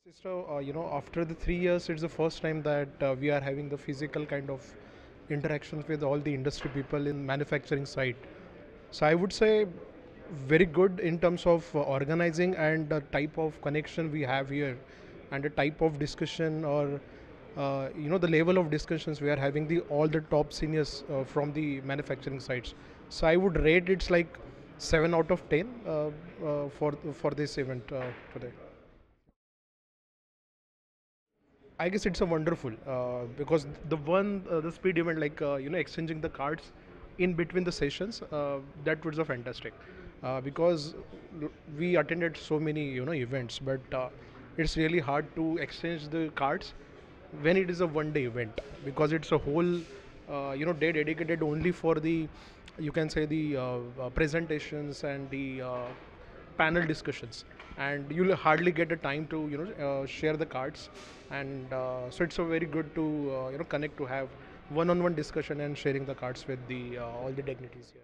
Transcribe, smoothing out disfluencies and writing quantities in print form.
So, after the 3 years, it's the first time that we are having the physical kind of interactions with all the industry people in manufacturing side. So I would say very good in terms of organizing and the type of connection we have here, and the type of discussion or the level of discussions we are having the all the top seniors from the manufacturing sites. So I would rate it's like 7 out of 10 for this event today. I guess it's a wonderful because the speed event like exchanging the cards in between the sessions, that was a fantastic because we attended so many events, but it's really hard to exchange the cards when it is a one day event, because it's a whole day dedicated only for the, you can say, the presentations and the panel discussions, and you'll hardly get a time to share the cards. And so it's a very good to connect, to have one-on-one discussion and sharing the cards with the all the dignitaries here.